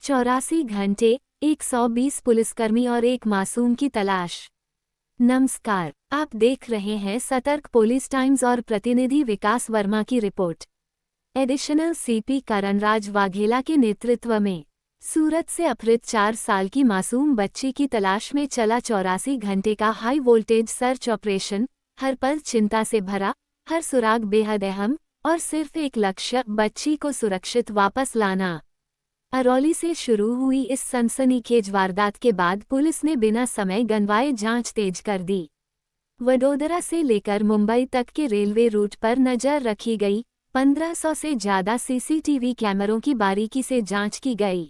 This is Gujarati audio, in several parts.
84 घंटे, 120 पुलिसकर्मी और एक मासूम की तलाश। नमस्कार, आप देख रहे हैं सतर्क पुलिस टाइम्स और प्रतिनिधि विकास वर्मा की report. Additional CP Karanraj Vaghela के नेतृत्व में सूरत से अपहृत 4 साल की मासूम बच्ची की तलाश में चला 84 घंटे का हाई वोल्टेज सर्च ऑपरेशन। हर पल चिंता से भरा, हर सुराग बेहद अहम और सिर्फ एक लक्ष्य, बच्ची को सुरक्षित वापस लाना। अरौली से शुरू हुई इस सनसनीखेज वारदात के बाद पुलिस ने बिना समय गंवाए जांच तेज कर दी। वडोदरा से लेकर मुंबई तक के रेलवे रूट पर नजर रखी गई। 1500 से ज्यादा सीसीटीवी कैमरों की बारीकी से जांच की गई।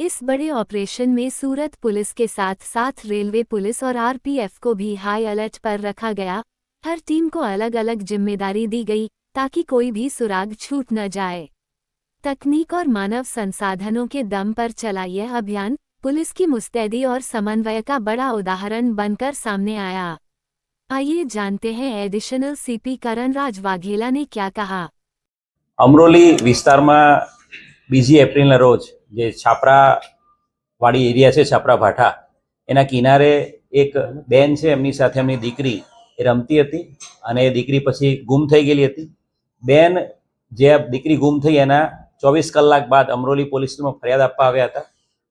इस बड़े ऑपरेशन में सूरत पुलिस के साथ साथ रेलवे पुलिस और आरपीएफ को भी हाई अलर्ट पर रखा गया। हर टीम को अलग अलग जिम्मेदारी दी गई ताकि कोई भी सुराग छूट न जाए। तकनीक और मानव संसाधनों के दम पर चला यह अभियान पुलिस की मुस्तैदी और समन्वय का बड़ा उदाहरण बनकर सामने आया। आइए जानते हैं एडिशनल सीपी करणराज वाघेला ने क्या कहा। અમરોલી વિસ્તારમાં 2 એપ્રિલના રોજ જે છાપરાવાળી એરિયા છે, છાપરા ભાઠા, એના કિનારે એક બેન છે, એમની સાથે એમની દીકરી એ રમતી હતી અને એ દીકરી પછી ગુમ થઈ ગયેલી હતી. બેન જે દીકરી ગુમ થઈ એના 24 કલાક બાદ અમરોલી પોલીસમાં ફરિયાદ આપવા આવ્યા હતા.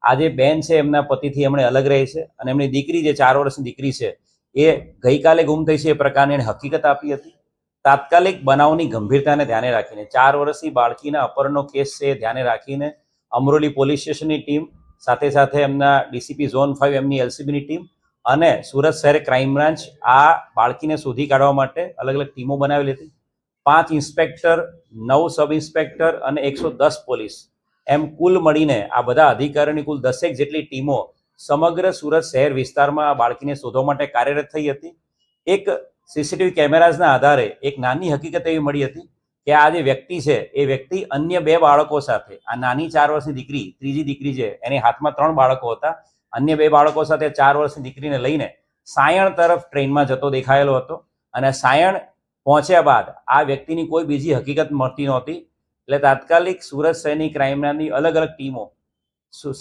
આજે બેન છે એમના પતિથી એમણે અલગ રહે છે અને એમની દીકરી જે 4 વર્ષની દીકરી છે એ ગઈકાલે ગુમ થઈ છે એ પ્રકારની એણે હકીકત આપી હતી. તાત્કાલિક બનાવની ગંભીરતાને ધ્યાને રાખીને 4 વર્ષની બાળકીના અપહરણનો કેસ છે ધ્યાને રાખીને અમરોલી પોલીસ સ્ટેશનની ટીમ સાથે સાથે એમના ડીસીપી ઝોન 5 એમની એલસીબીની ટીમ અને સુરત શહેર ક્રાઇમ બ્રાન્ચ આ બાળકીને શોધી કાઢવા માટે અલગ અલગ ટીમો બનાવેલી હતી. 5 ઇન્સ્પેક્ટર, 9 સબ ઇન્સ્પેક્ટર અને 110 પોલીસ એમ કુલ મળીને આ બધા અધિકારીઓની કુલ 10 જેટલી ટીમો સમગ્ર સુરત શહેર વિસ્તારમાં આ બાળકીને શોધવા માટે કાર્યરત થઈ હતી. એક સીસીટીવી કેમેરાઝના આધારે એક નાની હકીકત એવી મળી હતી કે આ જે વ્યક્તિ છે એ વ્યક્તિ અન્ય 2 બાળકો સાથે, આ નાની 4 વર્ષની દીકરી, ત્રીજી દીકરી છે એની હાથમાં 3 બાળકો હતા, અન્ય 2 બાળકો સાથે 4 વર્ષની દીકરીને લઈને સાયણ તરફ ટ્રેનમાં જતો દેખાયેલો હતો અને સાયણ પહોંચ્યા બાદ આ વ્યક્તિની કોઈ બીજી હકીકત મળતી નહોતી. એટલે તાત્કાલિક સુરત શહેરની ક્રાઇમ બ્રાન્ચની અલગ અલગ ટીમો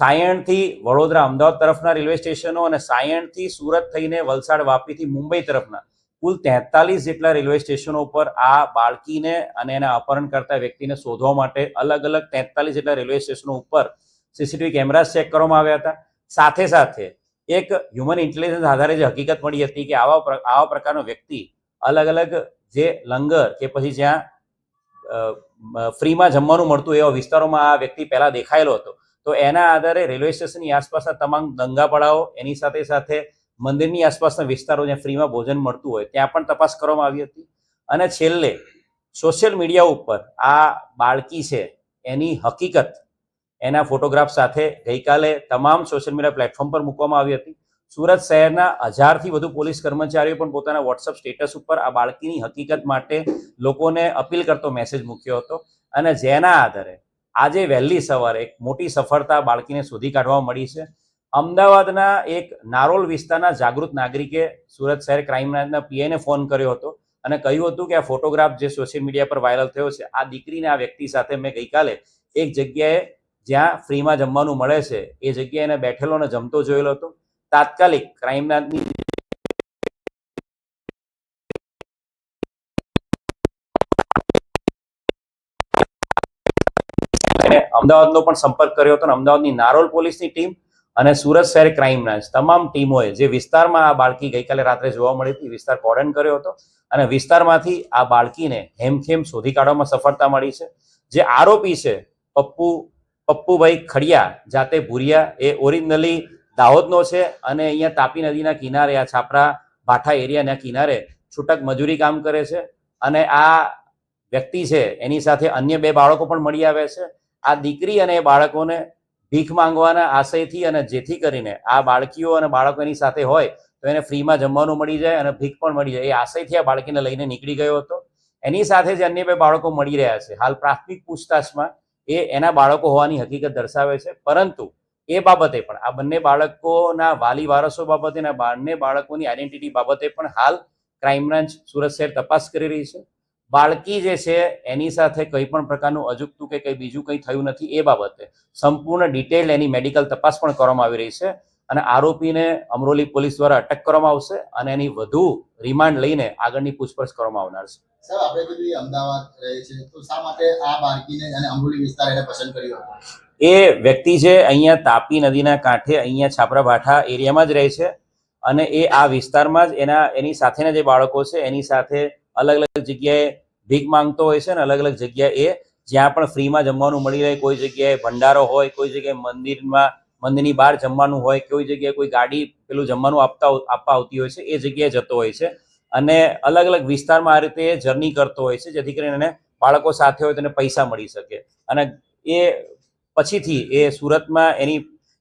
સાયણથી વડોદરા, અમદાવાદ તરફના રેલવે સ્ટેશનો અને સાયણથી સુરત થઈને વલસાડ, વાપીથી મુંબઈ તરફના કુલ 43 જેટલા રેલવે સ્ટેશનો ઉપર આ બાળકીને અને એના અપહરણ કરતા વ્યક્તિને શોધવા માટે અલગ અલગ 43 જેટલા રેલવે સ્ટેશનો ઉપર સીસીટીવી કેમેરા ચેક કરવામાં આવ્યા હતા. સાથે સાથે એક હ્યુમન ઇન્ટેલિજન્સ આધારે જે હકીકત મળી હતી કે આવા પ્રકારનો વ્યક્તિ અલગ અલગ જે લંગર કે પછી જ્યાં ફ્રીમાં જમવાનું મળતું એવા વિસ્તારોમાં આ વ્યક્તિ પહેલા દેખાયેલો હતો. તો એના આધારે રેલવે સ્ટેશનની આસપાસના તમામ દંગા પડાવો, એની સાથે સાથે મંદિરની આસપાસના વિસ્તારો જ્યાં ફ્રીમાં ભોજન મળતું હોય ત્યાં પણ તપાસ કરવામાં આવી હતી. અને છેલ્લે સોશિયલ મીડિયા ઉપર આ બાળકી છે એની હકીકત એના ફોટોગ્રાફ સાથે ગઈકાલે તમામ સોશિયલ મીડિયા પ્લેટફોર્મ પર મૂકવામાં આવી હતી. સુરત શહેરના 1000થી વધુ પોલીસ કર્મચારીઓ પણ પોતાના વોટ્સઅપ સ્ટેટસ ઉપર આ બાળકીની હકીકત માટે લોકોને અપીલ કરતો મેસેજ મૂક્યો હતો અને જેના આધારે આજે વહેલી સવારે એક મોટી સફળતા બાળકીને શોધી કાઢવામાં મળી છે. અમદાવાદના એક નારોલ વિસ્તારના જાગૃત નાગરિકે સુરત શહેર ક્રાઇમ બ્રાન્ચના પીઆઈને ફોન કર્યો હતો અને કહ્યું હતું કે આ ફોટોગ્રાફ જે સોશિયલ મીડિયા પર વાયરલ થયો છે, આ દીકરીને આ વ્યક્તિ સાથે મેં ગઈકાલે એક જગ્યાએ જ્યાં ફ્રીમાં જમવાનું મળે છે એ જગ્યાએ એને બેઠેલો અને જમતો જોયેલો હતો. તાત્કાલિક ક્રાઇમ બ્રાન્ચની અમદાવાદનો પણ સંપર્ક કર્યો હતો અને અમદાવાદની નારોલ પોલીસની ટીમ અને સુરત શહેર ક્રાઇમ બ્રાન્ચ તમામ ટીમોએ જે વિસ્તારમાં આ બાળકી ગઈકાલે રાત્રે જોવા મળી હતી વિસ્તાર કોર્ડન કર્યો હતો અને વિસ્તારમાંથી આ બાળકીને હેમખેમ શોધી કાઢવામાં સફળતા મળી છે. જે આરોપી છે પપ્પુભાઈ ખડિયા, જાતે ભુરિયા, એ ઓરિજિનલી દાહોદનો છે અને અહીંયા તાપી નદીના કિનારે આ છાપરા ભાઠા એરિયાના કિનારે છૂટક મજૂરી કામ કરે છે અને આ વ્યક્તિ છે એની સાથે અન્ય 2 બાળકો પણ મળી આવ્યા છે. આ દીકરી અને એ બાળકોને ભીખ માંગવાના આશયથી અને જેથી કરીને આ બાળકીઓ અને બાળકો એની સાથે હોય તો એને ફ્રીમાં જમવાનું મળી જાય અને ભીખ પણ મળી જાય એ આશયથી આ બાળકીને લઈને નીકળી ગયો હતો. એની સાથે જે અન્ય 2 બાળકો મળી રહ્યા છે, હાલ પ્રાથમિક પૂછતાછમાં એ એના બાળકો હોવાની હકીકત દર્શાવે છે. પરંતુ એ બાબતે પણ આ બંને બાળકોના વાલી વારસો બાબતે અને બંને બાળકોની આઈડેન્ટિટી બાબતે પણ હાલ ક્રાઇમ બ્રાન્ચ સુરત શહેર તપાસ કરી રહી છે. બાળકી જે છે એની સાથે કંઈ પણ પ્રકારનું અજુગતું કે કંઈ બીજું કંઈ થયું નથી એ બાબતે સંપૂર્ણ ડિટેલ એની મેડિકલ તપાસ પણ કરવામાં આવી રહી છે અને આરોપીને અમરોલી પોલીસ દ્વારા અટક કરવામાં આવશે અને એની વધુ રિમાન્ડ લઈને આગળની પૂછપરછ કરવામાં આવનાર છે. સાહેબ, આપણે કીધું એ અમદાવાદ રહે છે, તો શા માટે આ બાળકીને અને અમરોલી વિસ્તાર એને પસંદ કર્યો હતો? એ વ્યક્તિ છે અહીંયા તાપી નદીના કાંઠે અહીંયા છાપરા ભાઠા એરિયામાં જ રહે છે અને એ આ વિસ્તારમાં જ એની સાથેના જે બાળકો છે એની સાથે અલગ અલગ જગ્યાએ ભીખ માંગતો હોય છે અને અલગ અલગ જગ્યાએ જ્યાં પણ ફ્રીમાં જમવાનું મળી રહે, કોઈ જગ્યાએ ભંડારો હોય, કોઈ જગ્યાએ મંદિરની બહાર જમવાનું હોય, કોઈ જગ્યાએ કોઈ ગાડી પેલું જમવાનું આપવા આવતી હોય છે એ જગ્યાએ જતો હોય છે અને અલગ અલગ વિસ્તારમાં આ રીતે જર્ની કરતો હોય છે જેથી કરીને એને બાળકો સાથે હોય તેને પૈસા મળી શકે અને એ પછીથી એ સુરતમાં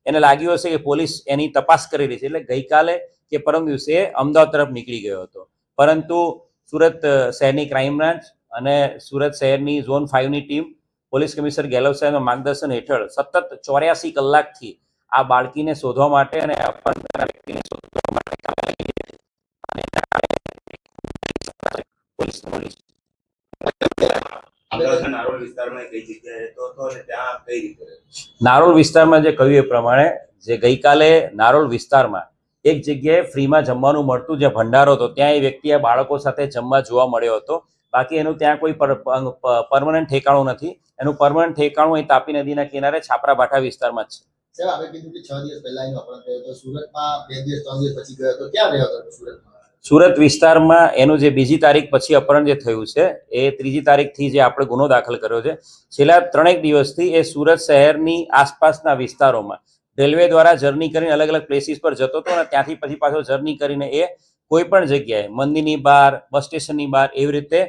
એને લાગ્યું હશે કે પોલીસ એની તપાસ કરી રહી છે એટલે ગઈકાલે કે પરમ દિવસે અમદાવાદ તરફ નીકળી ગયો હતો, પરંતુ સુરત શહેરની ક્રાઇમ બ્રાન્ચ અને સુરત શહેરની ઝોન 5ની ટીમ પોલીસ કમિશનર ગેહલોત સાહેબના માર્ગદર્શન હેઠળ સતત 84 કલાકથી આ બાળકીને શોધવા માટે અને અપહરણ કરનાર વ્યક્તિને શોધવા માટે કામે લાગી હતી અને પોલીસ મળી. નારોલ વિસ્તારમાં કઈ જગ્યાએ રહેતો હતો અને ત્યાં કઈ રીતે રહેતો? નારોલ વિસ્તારમાં જે કહ્યું એ પ્રમાણે જે ગઈકાલે નારોલ વિસ્તારમાં એક જગ્યાએ ફ્રીમાં જમવાનું મળતું જે ભંડારો હતો ત્યાં એ વ્યક્તિ આ બાળકો સાથે જમવા જોવા મળ્યો હતો. બાકી એનું ત્યાં કોઈ પરમનન્ટ ઠેકાણું નથી. એનું પરમનન્ટ ઠેકાણું અહીં તાપી નદીના કિનારે છાપરા ભાઠા વિસ્તારમાં જ છે. સાહેબ, આપણે કીધું કે 6 દિવસ પહેલા એનું અપહરણ થયું હતું, સુરતમાં 2 દિવસ 3 દિવસ પછી ગયો હતો, ક્યાં રહ્યો હતો સુરતમાં? સુરત વિસ્તારમાં એનું જે 2જી તારીખ પછી અપહરણ જે થયું છે એ 3જી તારીખથી જે આપણે ગુનો દાખલ કર્યો છે, છેલ્લા 3 દિવસથી એ સુરત શહેરની આસપાસના વિસ્તારોમાં રેલવે દ્વારા જર્ની કરીને અલગ અલગ પ્લેસીસ પર જતો હતો અને ત્યાંથી પછી પાછો જર્ની કરીને એ કોઈ પણ જગ્યાએ મંદિરની બહાર, બસ સ્ટેશનની બહાર એવી રીતે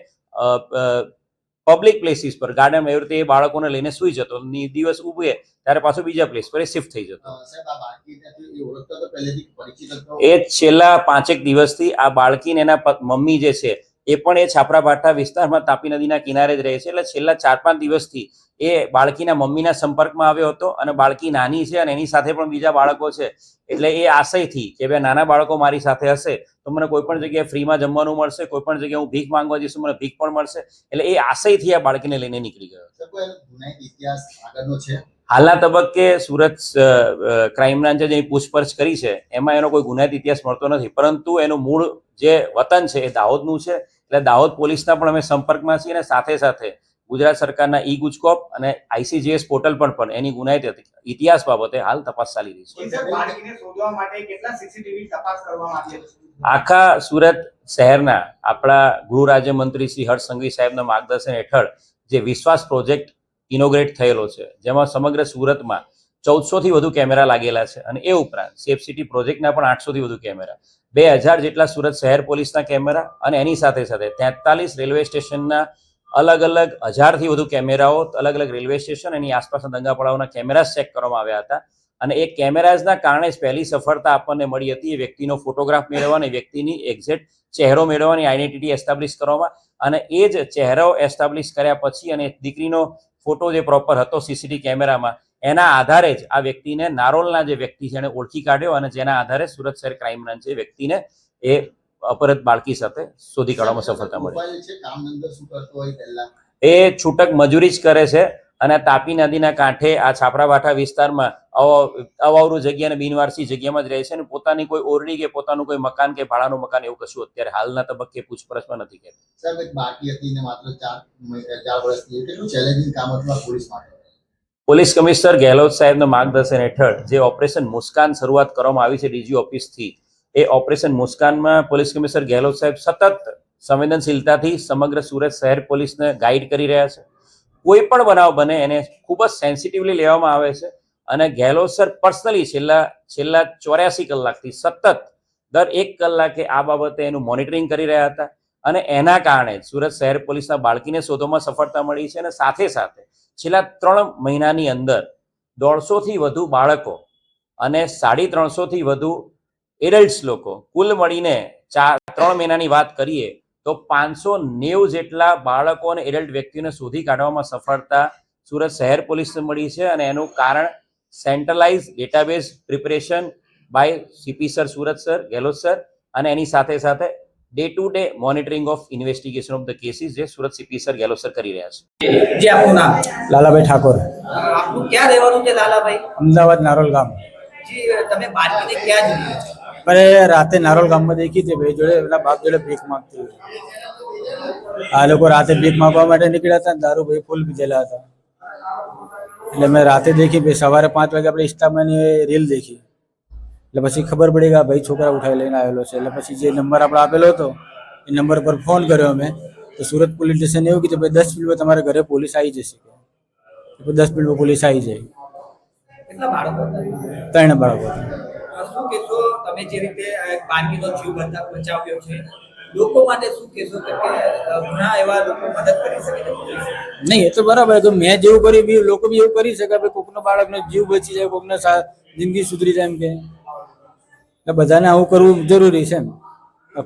પબ્લિક પ્લેસીસ પર ગાર્ડનમાં એવી રીતે એ બાળકોને લઈને સૂઈ જતો. દિવસ ઉગે ત્યારે પાછો બીજા પ્લેસ પર એ શિફ્ટ થઈ જતો. સાહેબ, આ બાળકી ત્યાંથી ઓળખતો હતો, પહેલેથી પરિચિત હતો? એ છેલ્લા 5 દિવસથી આ બાળકીને એના મમ્મી જે છે એ પણ એ છાપરા ભાઠા વિસ્તારમાં તાપી નદીના કિનારે જ રહે છે. એટલે છેલ્લા 4-5 દિવસથી એ બાળકીના મમ્મીના સંપર્કમાં આવ્યો હતો અને બાળકી નાની છે અને એની સાથે પણ બીજા બાળકો છે એટલે એ આશયથી કે ભાઈ નાના બાળકો મારી સાથે હશે તો મને કોઈ પણ જગ્યાએ ફ્રીમાં જમવાનું મળશે, કોઈ પણ જગ્યાએ હું ભીખ માંગવા જઈશું મને ભીખ પણ મળશે, એટલે એ આશયથી આ બાળકીને લઈને નીકળી ગયો. ગુનાહિત ઇતિહાસ આગળનો છે? હાલના તબક્કે સુરત ક્રાઇમ બ્રાન્ચે જે પૂછપરછ કરી છે એમાં એનો કોઈ ગુનાહિત ઇતિહાસ મળતો નથી, પરંતુ એનું મૂળ જે વતન છે એ દાહોદનું છે. એટલે દાહોદ પોલીસના પણ અમે સંપર્કમાં છીએ અને સાથે સાથે ગુજરાત સરકારના ઈ ગુજકોપ અને ICGS પોર્ટલ પર પણ એની ગુનાહિત ઇતિહાસ બાબતે હાલ તપાસ ચાલી રહી છે. આખા સુરત શહેરના આપણા ગૃહ રાજ્યમંત્રી શ્રી હર્ષ સંઘવી સાહેબના માર્ગદર્શન હેઠળ જે વિશ્વાસ પ્રોજેક્ટ ઇનોગ્રેટ થયેલો છે જેમાં સમગ્ર સુરતમાં 1400થી વધુ કેમેરા લાગેલા છે અને એ ઉપરાંત સેફ સિટી પ્રોજેક્ટના પણ 800થી વધુ કેમેરા, 2000 જેટલા સુરત શહેર પોલીસના કેમેરા અને એની સાથે સાથે 43 રેલવે સ્ટેશનના અલગ અલગ 1000થી વધુ કેમેરાઓ અલગ અલગ રેલવે સ્ટેશન એની આસપાસના દંગાપડાઓના કેમેરા ચેક કરવામાં આવ્યા હતા અને એ કેમેરાઝના કારણે જ પહેલી સફળતા આપણને મળી હતી એ વ્યક્તિનો ફોટોગ્રાફ મેળવવાની, વ્યક્તિની એક્ઝેક્ટ ચહેરો મેળવવાની, આઈડેન્ટિટી એસ્ટાબ્લિશ કરવામાં અને એ જ ચહેરો એસ્ટાબ્લિશ કર્યા પછી અને દીકરીનો ફોટો જે પ્રોપર હતો CCTV કેમેરામાં એના આધારે જ આ વ્યક્તિને નારોલના જે વ્યક્તિ છે એને ઓળખી કાઢ્યો અને જેના આધારે સુરત શહેર ક્રાઇમ બ્રાન્ચે વ્યક્તિને એ અપહૃત બાળકી સાથે શોધી કાઢવામાં સફળતા મળી. એ છૂટક મજૂરી જ કરે છે અને તાપી નદીના કાંઠે આ છાપરા ભાઠા વિસ્તારમાં અવાવરું જગ્યા અને બિનવારસી જગ્યામાં જ રહે છે અને પોતાની કોઈ ઓરડી કે પોતાનું કોઈ મકાન કે ભાડાનું મકાન એવું કશું અત્યારે હાલના તબક્કે પૂછપરછમાં નથી કહેતું. સાહેબ, એક બાકી હતી ને માત્ર 4 વર્ષથી, કેટલું ચેલેન્જિંગ કામ હતું પોલીસ માટે? પોલીસ કમિશનર ગેહલોત સાહેબના માર્ગદર્શન હેઠળ જે ઓપરેશન મુસ્કાન શરૂઆત કરવામાં આવી છે DG ઓફિસથી, એ ઓપરેશન મુસ્કાનમાં પોલીસ કમિશનર ગેહલોત સાહેબ સતત સંવેદનશીલતાથી સમગ્ર સુરત શહેર પોલીસને ગાઈડ કરી રહ્યા છે. કોઈ પણ બનાવ બને એને ખૂબ જ સેન્સિટિવલી લેવામાં આવે છે અને ગેહલોત સર પર્સનલી છેલ્લા 84 કલાકથી સતત દર 1 કલાકે આ બાબતે એનું મોનિટરિંગ કરી રહ્યા હતા અને એના કારણે સુરત શહેર પોલીસના બાળકીને શોધવામાં સફળતા મળી છે અને સાથે સાથે છેલ્લા 3 મહિનાની અંદર 150થી વધુ બાળકો અને 350થી વધુ એડલ્ટ્સ લોકો, કુલ મળીને 3 મહિનાની વાત કરીએ તો 590 જેટલા બાળકો અને એડલ્ટ વ્યક્તિઓને શોધી કાઢવામાં સફળતા સુરત શહેર પોલીસને મળી છે અને એનું કારણ centralize database preparation by CP sir, Surat sir, Gehlot sir અને એની સાથે સાથે day to day monitoring of investigation of the cases જે સુરત સીપી સર ગેલો સર કરી રહ્યા છે. જે આપનું નામ? લાલાભાઈ ઠાકોર, આપનું ક્યાં રહેવાનું છે લાલાભાઈ? અમદાવાદ નારોલ ગામ. જી, તમે બાળકીને ક્યાં જોઈ? અરે રાતે નારોલ ગામમાં દેખી હતી ભાઈ જોડે, એના બાપ જોડે ભીખ માંગતી હતી. આ લોકો રાતે ભીખ માંગવા માટે નીકળ્યા હતા, દારૂ ભાઈ ફૂલ પીધેલા હતા. એટલે મેં રાતે દેખી, ભાઈ સવારે 5 વાગે આપણે ઇન્સ્ટામાં રીલ દેખી. એટલે પછી ખબર પડી કે આ ભાઈ છોકરા ઉઠાવી લઈને આવેલો છે. એટલે પછી જે નંબર આપણે આપેલો હતો એ નંબર પર ફોન કર્યો અમે. તો સુરત પોલીસ સ્ટેશન એવું કીધું ભાઈ 10 મિનિટમાં તમારા ઘરે પોલીસ આવી જશે. 10 મિનિટમાં પોલીસ આવી જાય. કેટલા બાળકો હતા? 3 બાળકો. શું કહેશો તમે જે રીતે એક બાળકીનો જીવ બચાવ્યો છે, લોકો માટે શું કહેશો? કે ઘણા એવા લોકો મદદ કરી શકે છે પોલીસ? નહીં, એ તો બરાબર છે. મેં જેવું કર્યું બી લોકો બી એવું કરી શકે. ભાઈ કોકનો બાળકનો જીવ બચી જાય, કોકને જિંદગી સુધરી જાય એમ કે. એટલે બધાને આવું કરવું જરૂરી છે એમ.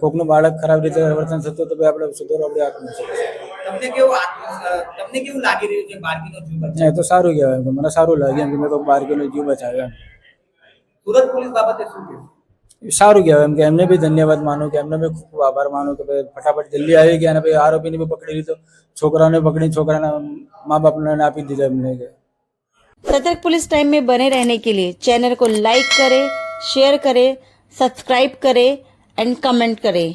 કોકનું બાળક ખરાબ રીતે વર્તન થતું તો ભાઈ આપણે સુધારો આપણે આપવું છે. તમને કેવું લાગી રહ્યું છે બાળકીનો જીવ બચાવ્યો? એ તો સારું કહેવાય. મને સારું લાગે એમ કે મેં કોઈ બાળકીનો જીવ બચાવ્યો એમ. સુરત પોલીસ બાબતે શું કહેશો? સારું કહેવાય એમ કે એમને બી ધન્યવાદ માનું, કે એમને બી ખૂબ ખૂબ આભાર માનું કે ભાઈ ફટાફટ જલ્દી આવી ગયા અને ભાઈ આરોપીને બી પકડી લીધો, છોકરાને પકડી છોકરાના મા બાપને આપી દીધા એમને. सतर्क पुलिस टाइम में बने रहने के लिए चैनल को लाइक करें, शेयर करें, सब्सक्राइब करें एंड कमेंट करें.